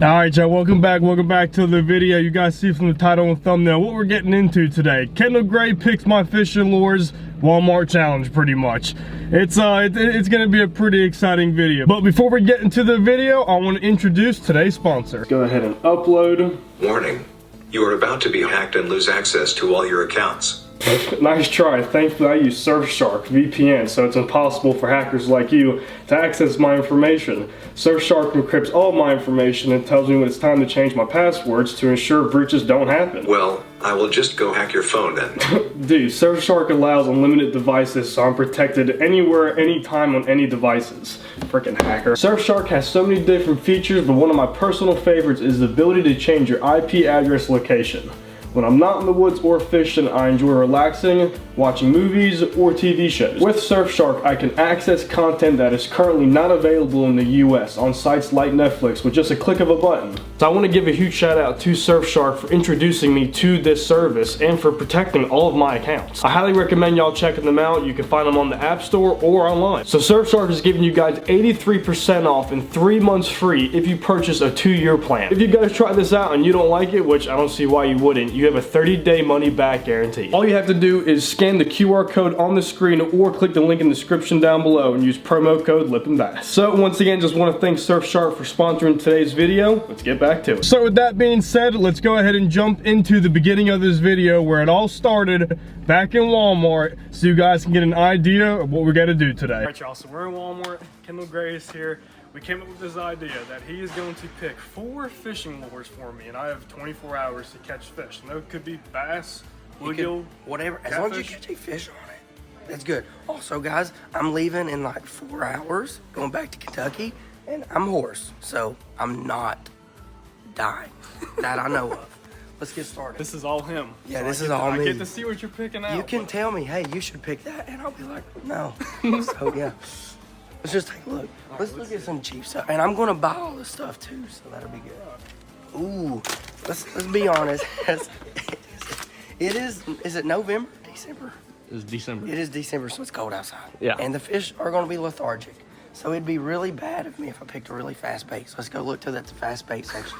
Alright y'all, welcome back to the video. You guys see from the title and thumbnail what we're getting into today. Kendall Gray picks my fishing lures Walmart challenge pretty much. It's gonna be a pretty exciting video. But before we get into the video, I want to introduce today's sponsor. Go ahead and upload. Warning, you are about to be hacked and lose access to all your accounts. Nice try. Thankfully I use Surfshark VPN, so it's impossible for hackers like you to access my information. Surfshark encrypts all my information and tells me when it's time to change my passwords to ensure breaches don't happen. Well, I will just go hack your phone then. Dude, Surfshark allows unlimited devices, so I'm protected anywhere, anytime on any devices. Freaking hacker. Surfshark has so many different features, but one of my personal favorites is the ability to change your IP address location. When I'm not in the woods or fishing, I enjoy relaxing, watching movies or TV shows. With Surfshark, I can access content that is currently not available in the US on sites like Netflix with just a click of a button. So I want to give a huge shout out to Surfshark for introducing me to this service and for protecting all of my accounts. I highly recommend y'all checking them out. You can find them on the App Store or online. So Surfshark is giving you guys 83% off and 3 months free if you purchase a 2-year plan. If you guys try this out and you don't like it, which I don't see why you wouldn't, you have a 30-day money-back guarantee. All you have to do is scan the QR code on the screen or click the link in the description down below and use promo code LIPandBass. So once again, just want to thank Surfshark for sponsoring today's video. Let's get back to it. So with that being said, let's go ahead and jump into the beginning of this video where it all started back in Walmart so you guys can get an idea of what we're going to do today. All right, y'all, so we're in Walmart. Kendall Gray is here. We came up with this idea that he is going to pick 4 fishing lures for me, and I have 24 hours to catch fish. And there could be bass, bluegill, whatever, as long as you catch a fish on it. That's good. Also, guys, I'm leaving in like 4 hours, going back to Kentucky, and I'm hoarse, so I'm not dying. That I know of. Let's get started. This is all him. Yeah, so this is all me. I get to see what you're picking out. You can tell me, hey, you should pick that, and I'll be like, no. So, yeah. Let's just take a look. Let's look at some cheap stuff. And I'm gonna buy all this stuff too, so that'll be good. Ooh, let's be honest. Is it November? December? It's December. It is December, so it's cold outside. Yeah. And the fish are gonna be lethargic. So it'd be really bad of me if I picked a really fast bait. So let's go look to that fast bait section.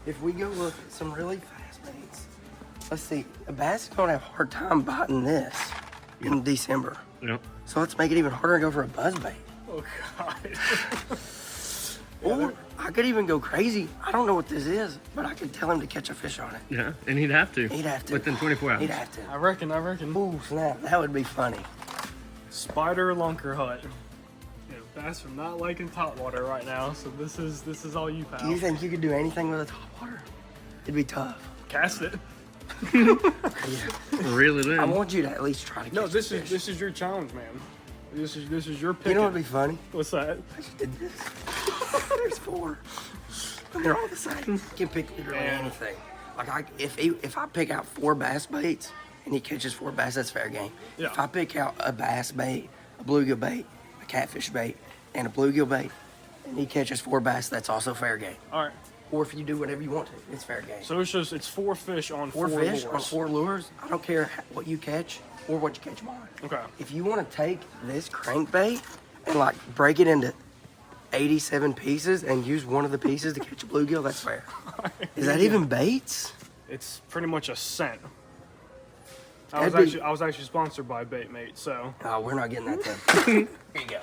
If we go look at some really fast baits, let's see. A bass is gonna have a hard time biting this in December. Yep. So let's make it even harder and go for a buzzbait. Oh, God. Or I could even go crazy. I don't know what this is, but I could tell him to catch a fish on it. Yeah, and he'd have to. He'd have to. Within 24 hours. He'd have to. I reckon. Ooh, snap. That would be funny. Spider lunker hut. Yeah, bass are not liking top water right now, so this is all you, pal. Do you think you could do anything with a top water? It'd be tough. Cast it. Yeah. Really then. I want you to at least try to catch No, this a fish. is your challenge, man. This is your pick. You know what'd be funny? What's that? I just did this. There's 4. And they're all the same. You can pick literally anything. Like if I pick out 4 bass baits and he catches 4 bass, that's fair game. Yeah. If I pick out a bass bait, a bluegill bait, a catfish bait, and a bluegill bait, and he catches 4 bass, that's also fair game. All right. Or if you do whatever you want to, it's fair game. So it's 4 fish on 4 fish lures. on 4 lures. I don't care what you catch or what you catch them on. Okay. If you want to take this crankbait and like break it into 87 pieces and use one of the pieces to catch a bluegill, that's fair. Is that even baits? It's pretty much a scent. I That'd was actually sponsored by Baitmate, so. Oh, we're not getting that then. Here you go.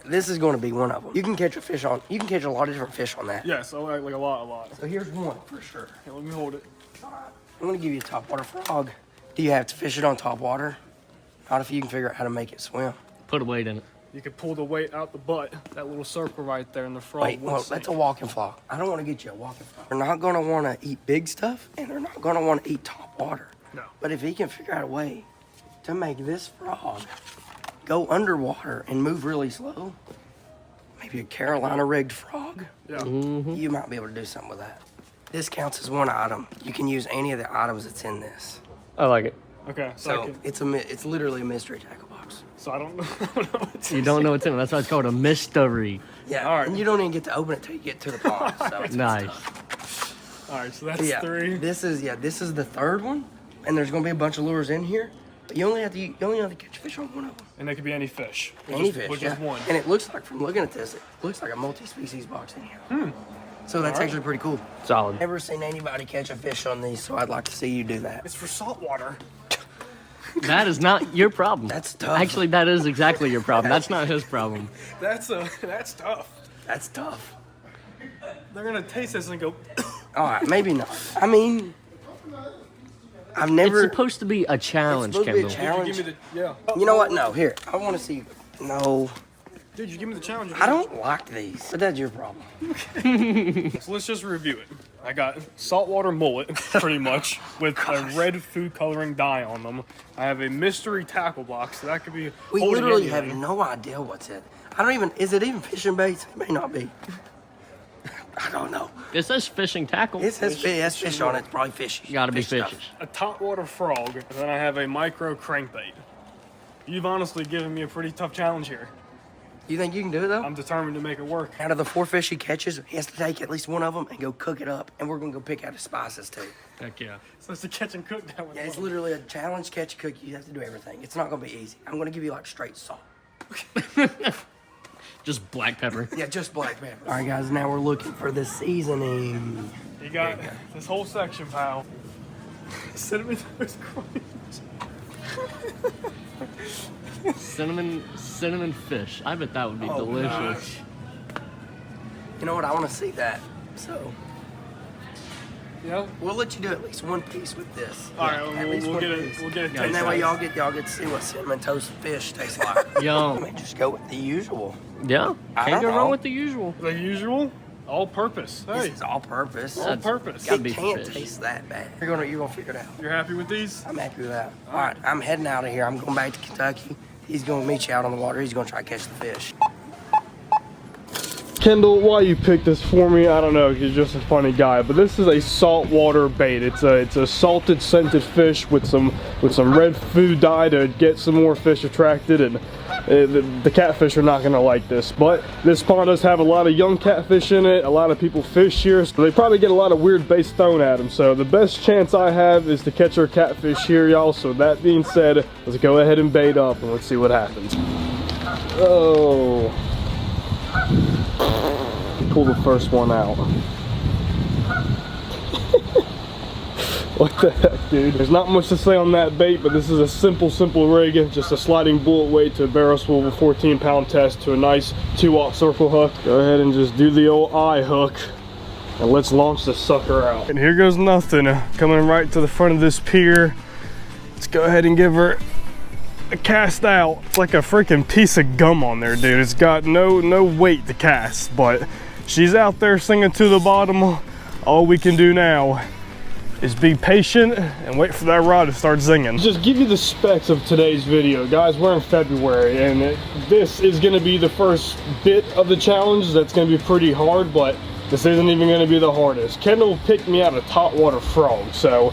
This is going to be one of them. You can catch a fish on. You can catch a lot of different fish on that. Yes, I like a lot. So here's one for sure. Okay, let me hold it. I'm going to give you a topwater frog. Do you have to fish it on top water? Not if you can figure out how to make it swim. Put a weight in it. You can pull the weight out the butt, that little circle right there, and the frog Wait, will well, sink. that's a walking frog. I don't want to get you a walking frog. They're not going to want to eat big stuff, and they're not going to want to eat top water. No. But if he can figure out a way to make this frog go underwater and move really slow, maybe a Carolina rigged frog, Yeah. you might be able to do something with that. This counts as one item. You can use any of the items that's in this. I like it. Okay, So it's literally a mystery tackle box. So I don't know what's You don't know what's in it. That's why it's called a mystery. Yeah, All right. and you don't even get to open it till you get to the pond. So it's Nice. tough. All right, so that's Yeah, 3. this is the 3rd one, and there's gonna be a bunch of lures in here. But you only have to catch fish on one of them. And they could be any fish. Any fish, Which yeah. is one. And it looks like, from looking at this, it looks like a multi-species box in here. So that's actually pretty cool. Solid. Never seen anybody catch a fish on these, so I'd like to see you do that. It's for salt water. That is not your problem. That's tough. Actually, that is exactly your problem. That's not his problem. That's tough. That's tough. They're gonna taste this and go. All right, maybe not. I mean, I've never. It's supposed to be a challenge, It's supposed to be a Kendall. challenge. Give me the yeah. You know what? No, here. I want to see. No, Dude, you give me the challenge. I don't like these, but that's your problem. So let's just review it. I got saltwater mullet, pretty much, with a red food coloring dye on them. I have a mystery tackle box, so that could be. We holding literally have anything. no idea what's in it. I don't even. Is it even fishing baits? It may not be. I don't know. It says fishing tackle. It has fish on it. It's probably fishy. Gotta be Fish stuff. fishes. A topwater frog, and then I have a micro crankbait. You've honestly given me a pretty tough challenge here. You think you can do it though? I'm determined to make it work. Out of the 4 fish he catches, he has to take at least one of them and go cook it up, and we're gonna go pick out his spices too. Heck yeah. So it's a catch and cook that one. Yeah, it's literally a challenge, catch, cook. You have to do everything. It's not gonna be easy. I'm gonna give you like straight salt. Just black pepper. Yeah, just black pepper. All right, guys. Now we're looking for the seasoning. You got this whole section, pal. Cinnamon toast crunch. Cinnamon fish. I bet that would be delicious. Gosh. You know what? I want to see that. So Yeah. we'll let you do at least one piece with this. All right, At least we'll one get it. piece. We'll get it. And that way y'all get to see what cinnamon toast fish tastes like. I Yum. mean, just go with the usual. Yeah. I Can't go don't wrong know. with the usual. The usual, all purpose. Hey, This is all purpose. all purpose. gotta It be can't fish. taste that bad. You're gonna figure it out. You're happy with these? I'm happy with that. All right, I'm heading out of here. I'm going back to Kentucky. He's gonna meet you out on the water. He's gonna try to catch the fish. Kendall, why you picked this for me, I don't know, you're just a funny guy, but this is a saltwater bait. It's a salted scented fish with some red food dye to get some more fish attracted, and the catfish are not gonna like this. But this pond does have a lot of young catfish in it. A lot of people fish here, so they probably get a lot of weird baits thrown at them. So the best chance I have is to catch our catfish here, y'all. So that being said, let's go ahead and bait up and let's see what happens. Oh. Pull the first one out. What the heck, dude? There's not much to say on that bait, but this is a simple rig. Just a sliding bullet weight to a barrel swivel 14-pound test to a nice 2/0 circle hook. Go ahead and just do the old eye hook. And let's launch this sucker out. And here goes nothing. Coming right to the front of this pier. Let's go ahead and give her a cast out. It's like a freaking piece of gum on there, dude. It's got no weight to cast, but she's out there singing to the bottom. All we can do now is be patient and wait for that rod to start zinging. Just give you the specs of today's video. Guys, we're in February, and this is gonna be the first bit of the challenge that's gonna be pretty hard, but this isn't even gonna be the hardest. Kendall picked me out a topwater frog, so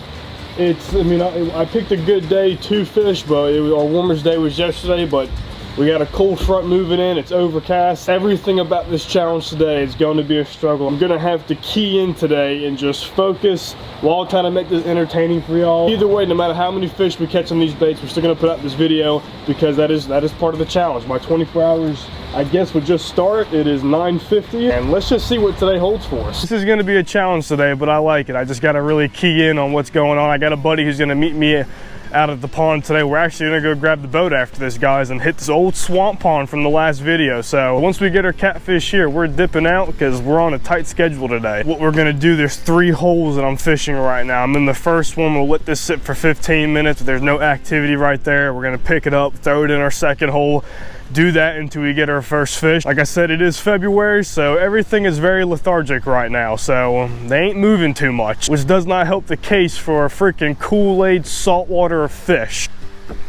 it's, I mean, I picked a good day to fish, but our warmest day was yesterday, but we got a cold front moving in, it's overcast. Everything about this challenge today is going to be a struggle. I'm gonna have to key in today and just focus while trying to make this entertaining for y'all. Either way, no matter how many fish we catch on these baits, we're still gonna put out this video because that is part of the challenge. My 24 hours, I guess, would just start. It is 9:50, and let's just see what today holds for us. This is gonna be a challenge today, but I like it. I just gotta really key in on what's going on. I got a buddy who's gonna meet me out at the pond today. We're actually gonna go grab the boat after this, guys, and hit this old swamp pond from the last video. So once we get our catfish here, we're dipping out because we're on a tight schedule today. What we're gonna do, there's 3 holes that I'm fishing right now. I'm in the first one. We'll let this sit for 15 minutes. There's no activity right there. We're gonna pick it up, throw it in our second hole, do that until we get our first fish. Like I said, it is February, so everything is very lethargic right now, so they ain't moving too much, which does not help the case for a freaking Kool-Aid saltwater fish.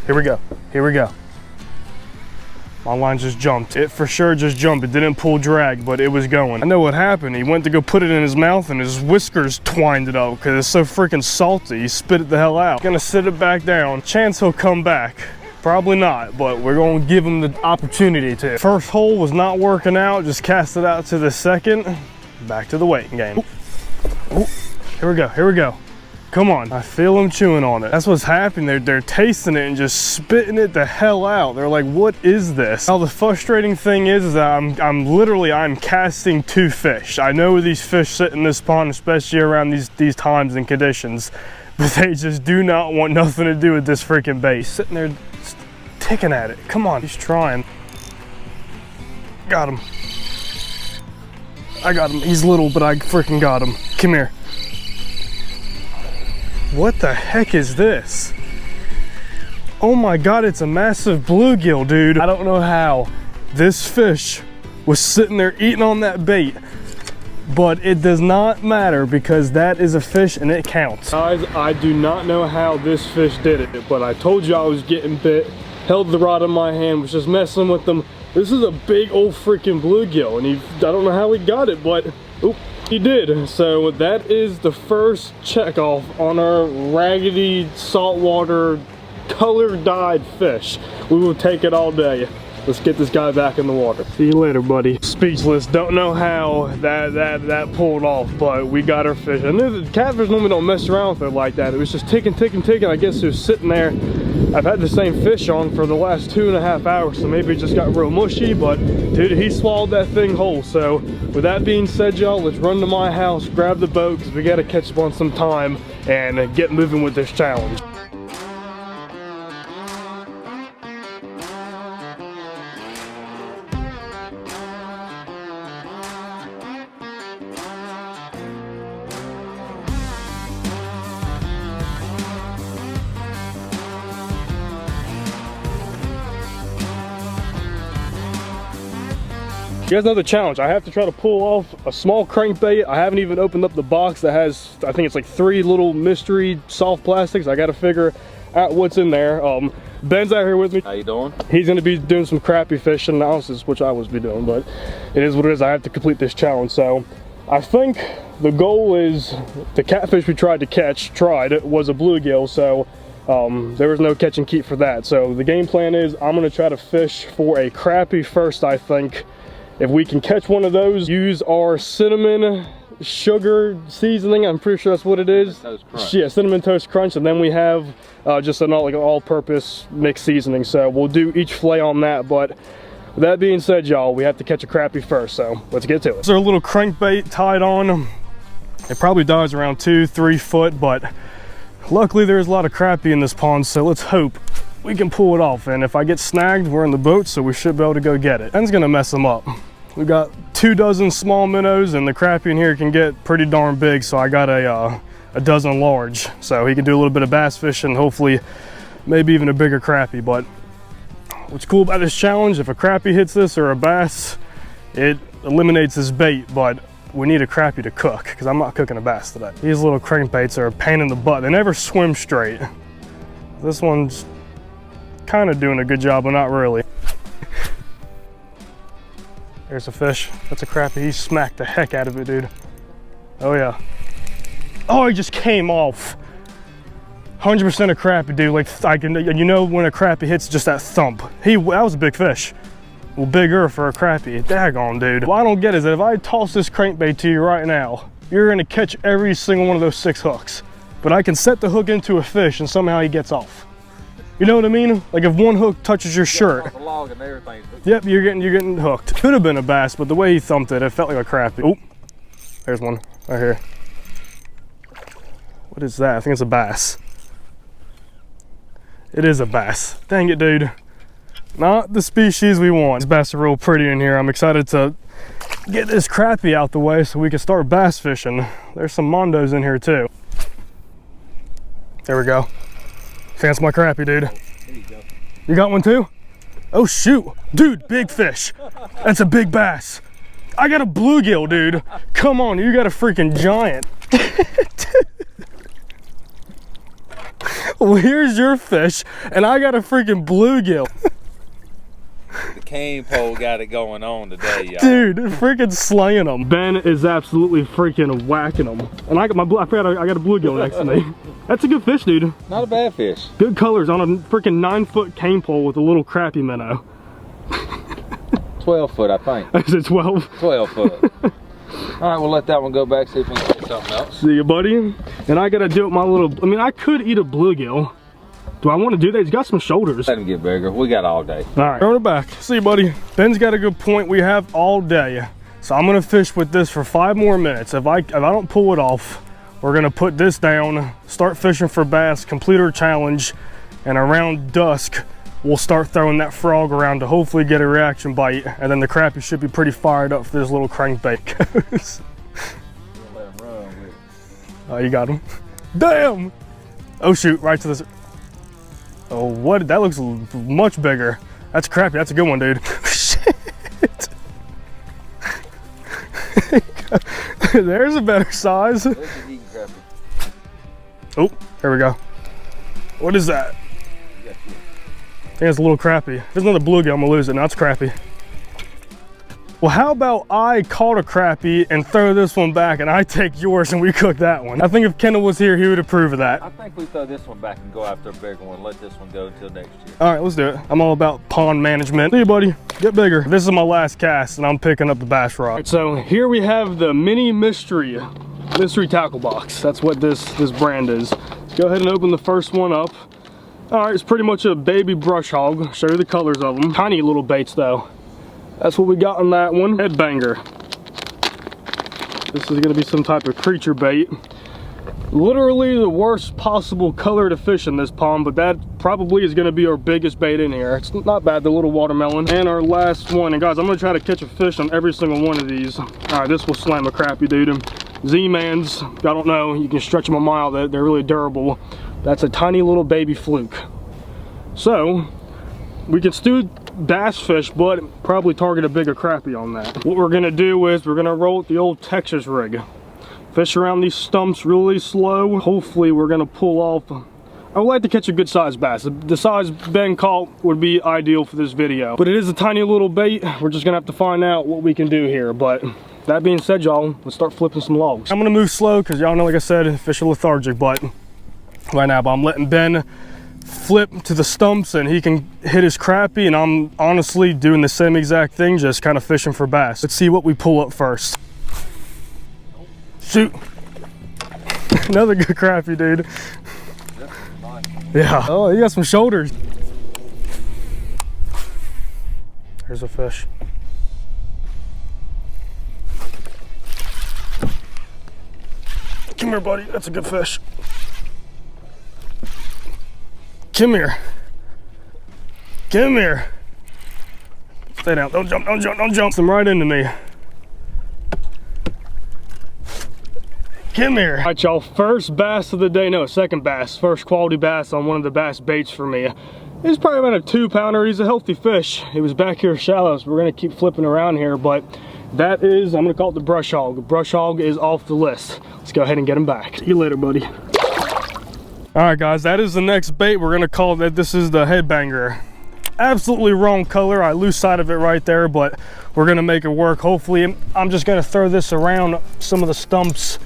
Here we go. My line just jumped. It for sure just jumped. It didn't pull drag, but it was going. I know what happened. He went to go put it in his mouth and his whiskers twined it up because it's so freaking salty. He spit it the hell out. Gonna sit it back down. Chance he'll come back. Probably not, but we're gonna give him the opportunity to. First hole was not working out, just cast it out to the second. Back to the waiting game. Ooh. Here we go. Come on. I feel them chewing on it. That's what's happening. They're tasting it and just spitting it the hell out. They're like, what is this? Now the frustrating thing is that I'm casting 2 fish. I know these fish sit in this pond, especially around these times and conditions, but they just do not want nothing to do with this freaking bait. Sitting there ticking at it. Come on, he's trying. Got him. I got him. He's little, but I freaking got him. Come here. What the heck is this? Oh my God, it's a massive bluegill, dude. I don't know how this fish was sitting there eating on that bait, but it does not matter because that is a fish and it counts. Guys, I do not know how this fish did it, but I told you I was getting bit, held the rod in my hand, was just messing with them. This is a big old freaking bluegill, and I don't know how he got it, but oop, he did. So that is the first check off on our raggedy saltwater color-dyed fish. We will take it all day. Let's get this guy back in the water. See you later, buddy. Speechless. Don't know how that pulled off, but we got our fish. I knew the catfish normally don't mess around with it like that. It was just ticking, ticking, ticking. I guess it was sitting there. I've had the same fish on for the last 2.5 hours, so maybe it just got real mushy, but dude, he swallowed that thing whole. So with that being said, y'all, let's run to my house, grab the boat, because we got to catch up on some time and get moving with this challenge. You guys know the challenge. I have to try to pull off a small crankbait. I haven't even opened up the box that has, I think it's like 3 little mystery soft plastics. I got to figure out what's in there. Ben's out here with me. How you doing? He's going to be doing some crappie fishing analysis, which I was be doing, but it is what it is. I have to complete this challenge. So I think the goal is the catfish we tried to catch, was a bluegill. So there was no catch and keep for that. So the game plan is I'm going to try to fish for a crappie first, I think. If we can catch one of those, use our cinnamon sugar seasoning. I'm pretty sure that's what it is. Yeah, cinnamon toast crunch, and then we have just an all-purpose mixed seasoning. So we'll do each fillet on that. But with that being said, y'all, we have to catch a crappie first. So let's get to it. So our little crankbait tied on. It probably dives around 2-3 foot, but luckily there's a lot of crappie in this pond. So let's hope we can pull it off, and if I get snagged, we're in the boat, so we should be able to go get it. Ben's gonna mess them up. We've got 2 dozen small minnows, and the crappie in here can get pretty darn big, so I got a dozen large. So he can do a little bit of bass fishing, hopefully maybe even a bigger crappie. But what's cool about this challenge, if a crappie hits this or a bass, it eliminates this bait, but we need a crappie to cook, because I'm not cooking a bass today. These little crankbaits are a pain in the butt. They never swim straight. This one's kind of doing a good job, but not really. There's a fish. That's a crappie. He smacked the heck out of it, dude. Oh yeah. Oh, he just came off. 100% a crappie, dude. Like, you know when a crappie hits just that thump. That was a big fish. Well, bigger for a crappie. Daggone, dude. What I don't get is that if I toss this crankbait to you right now, you're gonna catch every single one of those 6 hooks. But I can set the hook into a fish and somehow he gets off. You know what I mean? Like if one hook touches your shirt. Yep, you're getting hooked. Could have been a bass, but the way he thumped it, it felt like a crappie. Oh, there's one right here. What is that? I think it's a bass. It is a bass. Dang it, dude. Not the species we want. These bass are real pretty in here. I'm excited to get this crappie out the way so we can start bass fishing. There's some mondos in here too. There we go. Fancy my crappie, dude. There you go. You got one too? Oh shoot. Dude, big fish. That's a big bass. I got a bluegill, dude. Come on, you got a freaking giant. Well, here's your fish, and I got a freaking bluegill. The cane pole got it going on today, y'all. Dude, freaking slaying them. Ben is absolutely freaking whacking them. And I got I got a bluegill next to me. That's a good fish, dude. Not a bad fish. Good colors on a freaking 9-foot cane pole with a little crappie minnow. 12 foot, I think. Is it 12? 12 foot. All right, we'll let that one go back, see if we can catch something else. See you, buddy. And I gotta do it my little, I mean, I could eat a bluegill. Do I want to do that? He's got some shoulders. Let him get bigger. We got all day. All right, throwing it back. See you, buddy. Ben's got a good point. We have all day. So I'm gonna fish with this for 5 more minutes. If I don't pull it off, we're gonna put this down, start fishing for bass, complete our challenge, and around dusk, we'll start throwing that frog around to hopefully get a reaction bite, and then the crappie should be pretty fired up for this little crankbait goes. Let him run with it. Oh, you got him. Damn! Oh shoot, right to this. Oh, what? That looks much bigger. That's crappie. That's a good one, dude. Shit. There's a better size. There's an eating crappie. Oh, there we go. What is that? I think it's a little crappie. If there's another bluegill, I'm gonna lose it. Now it's crappie. Well, how about I caught a crappie and throw this one back and I take yours and we cook that one? I think if Kendall was here, he would approve of that. I think we throw this one back and go after a bigger one. Let this one go until next year. All right, let's do it. I'm all about pond management. See you, buddy. Get bigger. This is my last cast and I'm picking up the bass rod. Right, so here we have the mini mystery tackle box. That's what this brand is. Let's go ahead and open the first one up. All right, it's pretty much a baby brush hog. Show you the colors of them. Tiny little baits though. That's what we got on that one. Headbanger. This is gonna be some type of creature bait. Literally the worst possible color to fish in this pond, but that probably is gonna be our biggest bait in here. It's not bad, the little watermelon. And our last one, and guys, I'm gonna try to catch a fish on every single one of these. All right, this will slam a crappie, dude. Z-Mans, I don't know, you can stretch them a mile, they're really durable. That's a tiny little baby fluke. So, we can still bass fish, but probably target a bigger crappie on that. What we're gonna do is we're gonna roll with the old Texas rig. Fish around these stumps really slow. Hopefully we're gonna pull off. I would like to catch a good sized bass. The size Ben caught would be ideal for this video. But it is a tiny little bait. We're just gonna have to find out what we can do here. But that being said, y'all, let's start flipping some logs. I'm gonna move slow because y'all know, like I said, fish are lethargic, but right now, but I'm letting Ben flip to the stumps and he can hit his crappie, and I'm honestly doing the same exact thing, just kind of fishing for bass. Let's see what we pull up first. Shoot. Another good crappie, dude. Yeah. Oh, you got some shoulders. There's a fish. Come here, buddy. That's a good fish. Come here. Come here. Stay down. Don't jump, don't jump, don't jump. Them right into me. Come here. All right, y'all. First bass of the day. No, second bass. First quality bass on one of the bass baits for me. It's probably about a 2-pounder. He's a healthy fish. It was back here shallow, so we're going to keep flipping around here, but that is, I'm going to call it the brush hog. The brush hog is off the list. Let's go ahead and get him back. See you later, buddy. All right, guys, that is the next bait. We're gonna call that, this is the headbanger. Absolutely wrong color. I lose sight of it right there, but we're gonna make it work. Hopefully, I'm just gonna throw this around some of the stumps,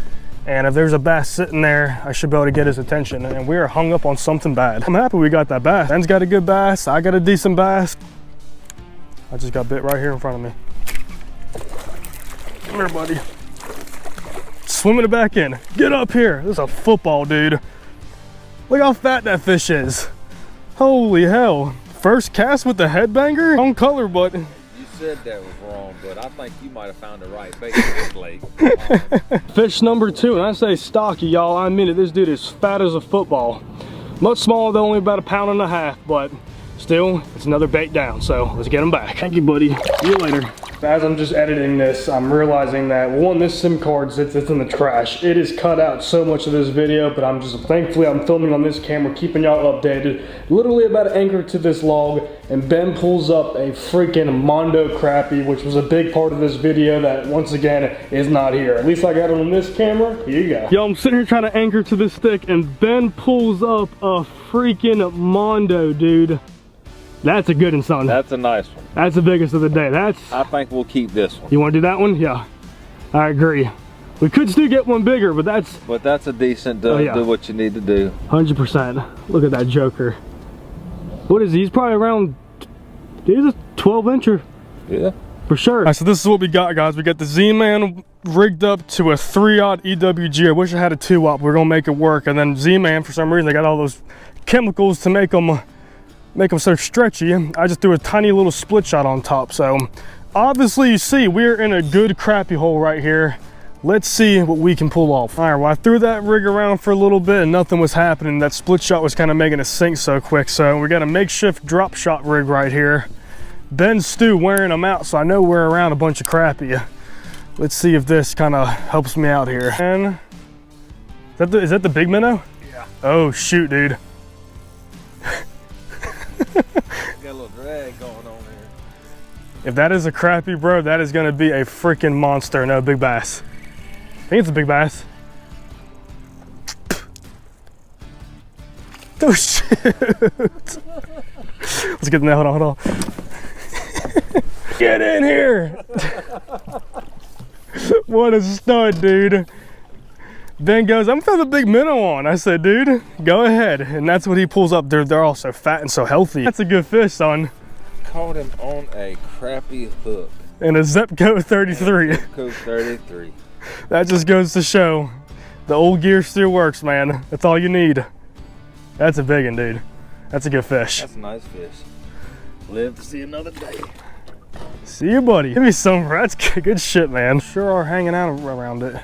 and if there's a bass sitting there, I should be able to get his attention, and we are hung up on something bad. I'm happy we got that bass. Ben's got a good bass. I got a decent bass. I just got bit right here in front of me. Come here, buddy. Swimming it back in. Get up here. This is a football, dude. Look how fat that fish is. Holy hell. First cast with the headbanger? Wrong color, but... You said that was wrong, but I think you might have found the right bait for this lake. Fish number 2, and I say stocky, y'all. I mean it. This dude is fat as a football. Much smaller, though, only about 1.5 pounds, but still, it's another bait down, so let's get him back. Thank you, buddy. See you later. As I'm just editing this, I'm realizing that, one, this SIM card sits in the trash. It is cut out so much of this video, but thankfully I'm filming on this camera, keeping y'all updated. Literally about an anchor to this log, and Ben pulls up a freaking Mondo crappie, which was a big part of this video that, once again, is not here. At least I got it on this camera. Here you go. Yo, I'm sitting here trying to anchor to this stick, and Ben pulls up a freaking Mondo, dude. That's a good one, son. That's a nice one. That's the biggest of the day. I think we'll keep this one. You want to do that one? Yeah. I agree. We could still get one bigger, but that's a decent, do what you need to do. 100%. Look at that joker. What is he? He's probably around, he's a 12-incher. Yeah. For sure. All right, so this is what we got, guys. We got the Z-Man rigged up to a 3-aught EWG. I wish I had a 2-aught. We're gonna make it work. And then Z-Man, for some reason, they got all those chemicals to make them so stretchy. I just threw a tiny little split shot on top. So obviously, you see, we're in a good crappie hole right here. Let's see what we can pull off. All right, well, I threw that rig around for a little bit and nothing was happening. That split shot was kind of making it sink so quick. So we got a makeshift drop shot rig right here. Ben Stu wearing them out, so I know we're around a bunch of crappie. Let's see if this kind of helps me out here. And is that the big minnow? Yeah. Oh shoot, dude. Got a little drag going on there. If that is a crappie, bro, that is gonna be a freaking monster. No, big bass. I think it's a big bass. Oh shoot. Let's get in there, hold on. Get in here. What a stud, dude. Ben goes, I'm feeling a big minnow on. I said, dude, go ahead. And that's what he pulls up. They're all so fat and so healthy. That's a good fish, son. Caught him on a crappie hook. And a Zepco 33. Zepco 33. That just goes to show the old gear still works, man. That's all you need. That's a big one, dude. That's a good fish. That's a nice fish. Live to see another day. See you, buddy. Give me some. That's good shit, man. Sure are hanging out around it.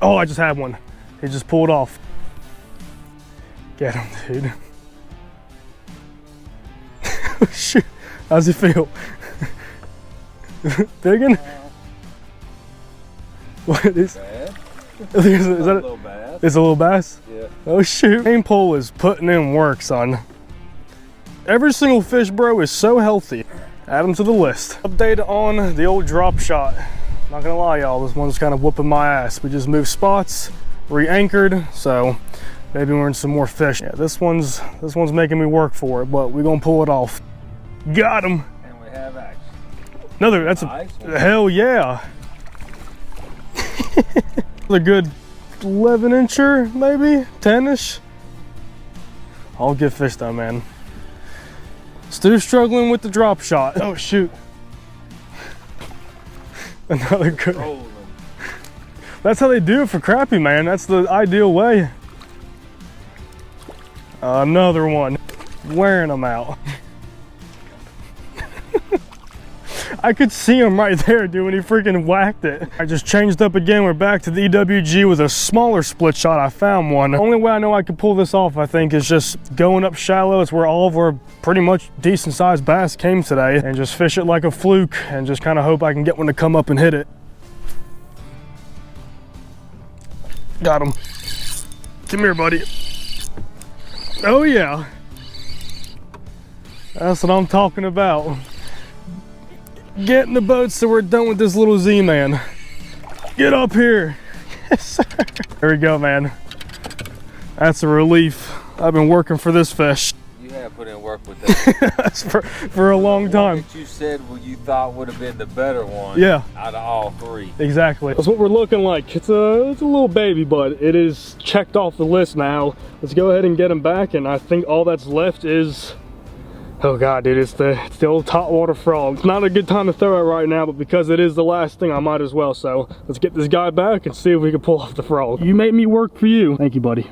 Oh, I just had one. He just pulled off. Get him, dude. Shoot. How's he feel? Biggin? What is? Bad. Is that a little bass? It's a little bass? Yeah. Oh shoot. Main pole is putting in work, son. Every single fish, bro, is so healthy. Add them to the list. Update on the old drop shot. Not gonna lie, y'all, this one's kind of whooping my ass. We just moved spots, re-anchored, so maybe we're in some more fish. Yeah, this one's making me work for it, but we're gonna pull it off. Got him. And we have action. Another, that's Nice one. hell yeah. A good 11-incher, maybe 10-ish. All good fish though, man. Still struggling with the drop shot. Oh shoot. Another good. Rolling. That's how they do it for crappie, man. That's the ideal way. Another one. Wearing them out. I could see him right there, dude, when he freaking whacked it. I just changed up again. We're back to the EWG with a smaller split shot. I found one. The only way I know I can pull this off, I think, is just going up shallow. It's where all of our pretty much decent sized bass came today, and just fish it like a fluke and just kind of hope I can get one to come up and hit it. Got him. Come here, buddy. Oh yeah. That's what I'm talking about. Get in the boat so we're done with this little Z-Man. Get up here. Yes, sir. There we go, man. That's a relief. I've been working for this fish. You have put in work with that. That's for a long time. That you said what you thought would have been the better one. Yeah. Out of all three. Exactly. That's what we're looking like. It's a little baby, but it is checked off the list now. Let's go ahead and get him back, and I think all that's left is, oh god, dude, it's the old top water frog. It's not a good time to throw it right now, but because it is the last thing, I might as well. So let's get this guy back and see if we can pull off the frog. You made me work for you. Thank you, buddy.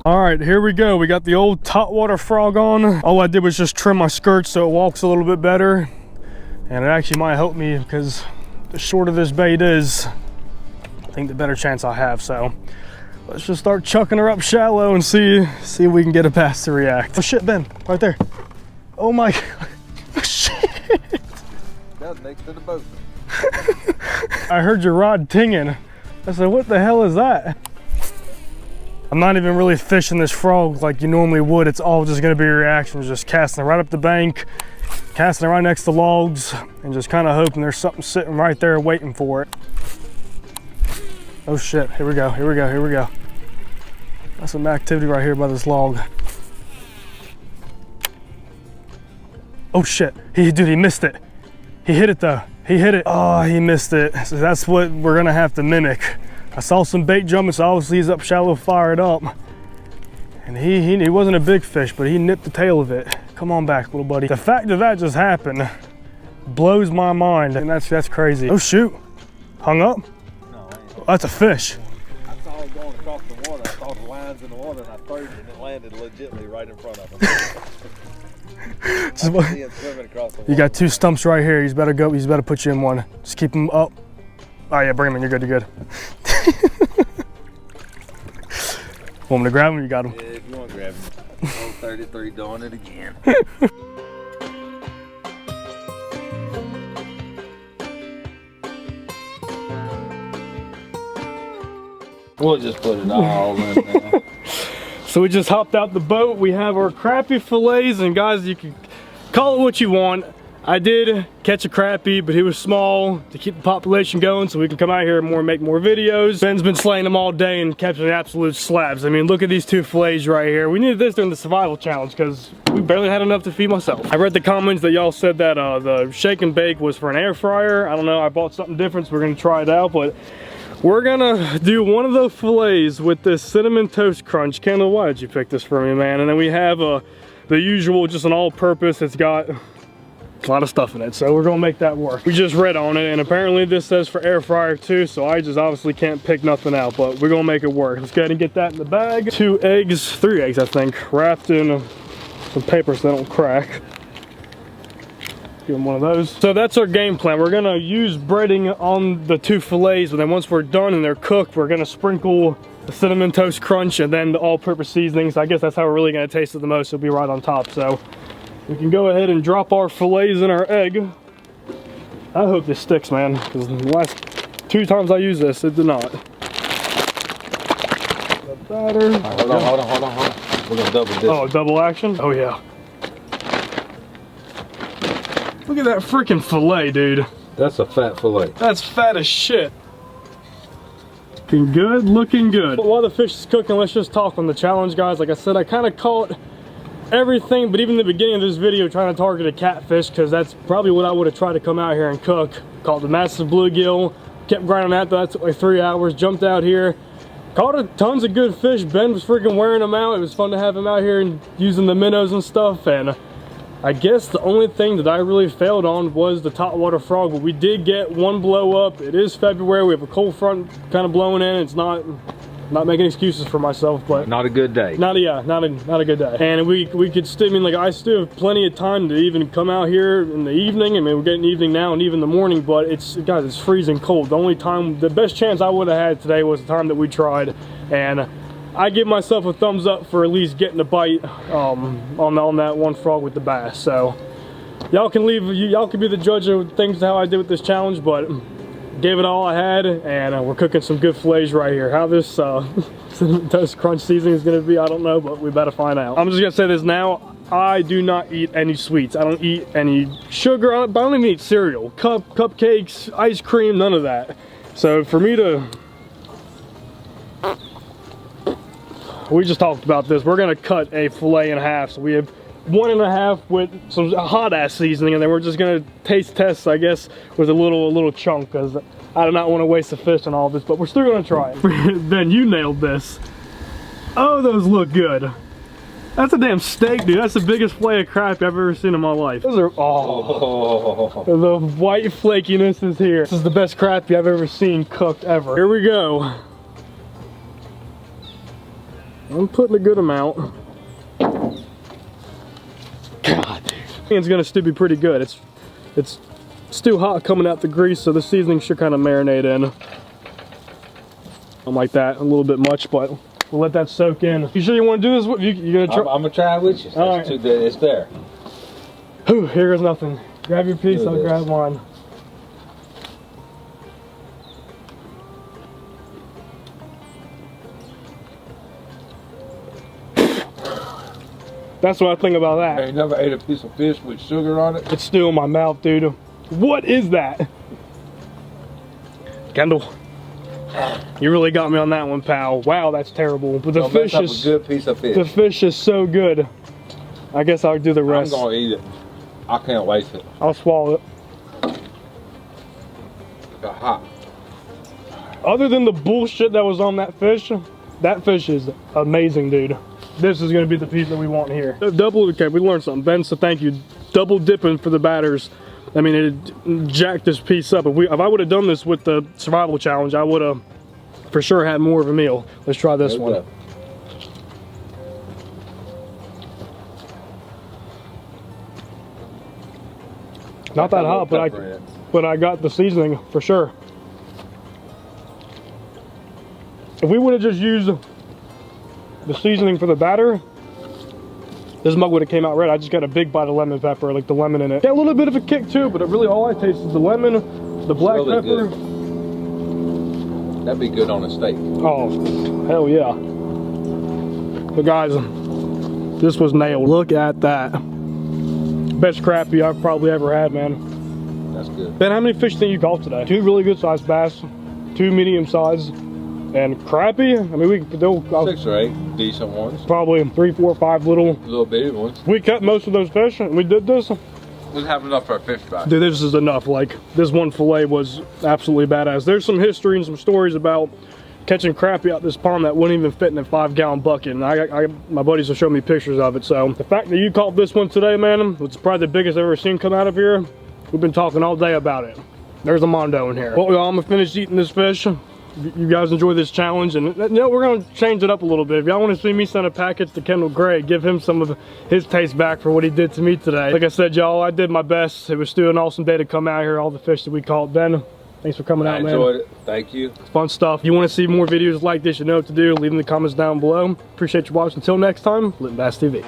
All right, here we go. We got the old top water frog on. All I did was just trim my skirts so it walks a little bit better. And it actually might help me because the shorter this bait is, I think the better chance I have. So let's just start chucking her up shallow and see if we can get a bass to react. Oh shit, Ben, right there. Oh my god. Oh, shit. That was next to the boat. I heard your rod tinging. I said, what the hell is that? I'm not even really fishing this frog like you normally would. It's all just gonna be reactions, just casting it right up the bank, casting it right next to logs, and just kind of hoping there's something sitting right there waiting for it. Oh shit, here we go, here we go, here we go. That's some activity right here by this log. Oh shit, dude, he missed it. He hit it though, he hit it. Oh, he missed it. So that's what we're gonna have to mimic. I saw some bait jumping, so obviously he's up shallow, fired up. And he wasn't a big fish, but he nipped the tail of it. Come on back, little buddy. The fact that just happened blows my mind, and that's crazy. Oh shoot, hung up? No, That's a fish. I saw it going across the water. I saw the lines in the water, and I threw it, and it landed legitly right in front of him. I see him swimming across the water. You got two stumps right here. He's better go. He's better put you in one. Just keep him up. Oh yeah, bring him in. You're good. You're good. Want me to grab him? You got him. Yeah, if you want to grab him. Old 33 doing it again. We'll just put it all in there. So we just hopped out the boat. We have our crappie fillets, and guys, you can call it what you want. I did catch a crappie, but he was small to keep the population going so we can come out here and make more videos. Ben's been slaying them all day and catching absolute slabs. I mean, look at these two fillets right here. We needed this during the survival challenge because we barely had enough to feed myself. I read the comments that y'all said that the shake and bake was for an air fryer. I don't know, I bought something different, so we're gonna try it out, but we're gonna do one of those fillets with this cinnamon toast crunch. Kendall, why did you pick this for me, man? And then we have the usual, just an all-purpose. It's got a lot of stuff in it, so we're gonna make that work. We just read on it, and apparently this says for air fryer too, so I just obviously can't pick nothing out, but we're gonna make it work. Let's go ahead and get that in the bag. 2 eggs, 3 eggs I think, wrapped in some paper so they don't crack. Give them one of those. So that's our game plan. We're gonna use breading on the 2 fillets, and then once we're done and they're cooked, we're gonna sprinkle the cinnamon toast crunch and then the all-purpose seasonings. I guess that's how we're really gonna taste it the most. It'll be right on top, so we can go ahead and drop our fillets in our egg. I hope this sticks, man, because the last 2 times I used this, it did not. The batter. Right, hold on. We're gonna double this. Oh, double action? Oh yeah. Look at that freaking fillet, dude. That's a fat fillet. That's fat as shit. Looking good, looking good. But while the fish is cooking, let's just talk on the challenge, guys. Like I said, I kind of caught everything, but even in the beginning of this video, trying to target a catfish, because that's probably what I would have tried to come out here and cook. Caught the massive bluegill, kept grinding that, that took like 3 hours, jumped out here. Caught tons of good fish. Ben was freaking wearing them out. It was fun to have him out here and using the minnows and stuff, and I guess the only thing that I really failed on was the topwater frog, but we did get one blow up. It is February, we have a cold front kind of blowing in. It's not making excuses for myself, but not a good day. Not a good day. And we could still, I mean, like, I still have plenty of time to even come out here in the evening. I mean, we're getting evening now and even the morning, but it's, guys, it's freezing cold. The only time, the best chance I would have had today was the time that we tried, and I give myself a thumbs up for at least getting a bite on that one frog with the bass. So y'all can be the judge of things, how I did with this challenge, but gave it all I had, and we're cooking some good fillets right here. How this cinnamon toast crunch seasoning is gonna be, I don't know, but we better find out. I'm just gonna say this now, I do not eat any sweets. I don't eat any sugar, I don't even eat cereal, cupcakes, ice cream, none of that. So for me to, we just talked about this, we're gonna cut a fillet in half. So we have 1.5 with some hot ass seasoning, and then we're just gonna taste test, I guess, with a little chunk, because I do not want to waste the fish on all this, but we're still gonna try it. Ben, you nailed this. Oh, those look good. That's a damn steak, dude. That's the biggest fillet of crappie I've ever seen in my life. Those are, oh, the white flakiness is here. This is the best crappie I've ever seen cooked ever. Here we go. I'm putting a good amount. God, dude. It's gonna still be pretty good. It's still hot coming out the grease, so the seasoning should kind of marinate in. I'm like that a little bit much, but we'll let that soak in. You sure you want to do this? You gonna try? I'm gonna try it with you. All right. It's there. Whew, here goes nothing. Grab your piece, I'll grab mine. That's what I think about that. I ain't never ate a piece of fish with sugar on it. It's still in my mouth, dude. What is that? Kendall, you really got me on that one, pal. Wow, that's terrible. But the fish is a good piece of fish. The fish is so good. I guess I'll do the rest. I'm gonna eat it. I can't waste it. I'll swallow it. It's hot. Other than the bullshit that was on that fish is amazing, dude. This is going to be the piece that we want here. Okay, we learned something. Ben, so thank you. Double dipping for the batters. I mean, it jacked this piece up. If I would have done this with the survival challenge, I would have for sure had more of a meal. Let's try this one. Not that hot, but I got the seasoning for sure. If we would have just used the seasoning for the batter, this mug would have came out red. I just got a big bite of lemon pepper, like the lemon in it. Got a little bit of a kick too, but really all I taste is the lemon, the black really pepper. Good. That'd be good on a steak. Oh, hell yeah. But guys, this was nailed. Look at that. Best crappie I've probably ever had, man. That's good. Ben, how many fish do you think you caught today? 2 really good sized bass, 2 medium sized, and crappie. I mean, they'll 6 or 8 decent ones. Probably 3, 4, 5 Little bitty ones. We cut most of those fish and we did this. We'll have enough for a fish fry. Dude, this is enough. Like, this one fillet was absolutely badass. There's some history and some stories about catching crappie out this pond that wouldn't even fit in a 5-gallon bucket. And my buddies will show me pictures of it. So the fact that you caught this one today, man, was probably the biggest I've ever seen come out of here. We've been talking all day about it. There's a Mondo in here. Well, y'all, I'm gonna finish eating this fish. You guys enjoy this challenge, and you know, we're gonna change it up a little bit. If y'all want to see me send a package to Kendall Gray, give him some of his taste back for what he did to me today. Like I said, y'all, I did my best. It was still an awesome day to come out here, all the fish that we caught. Ben, thanks for coming out, man. I enjoyed it. Thank you. It's fun stuff. If you want to see more videos like this, you know what to do. Leave in the comments down below. Appreciate you watching. Until next time, Lit Bass TV.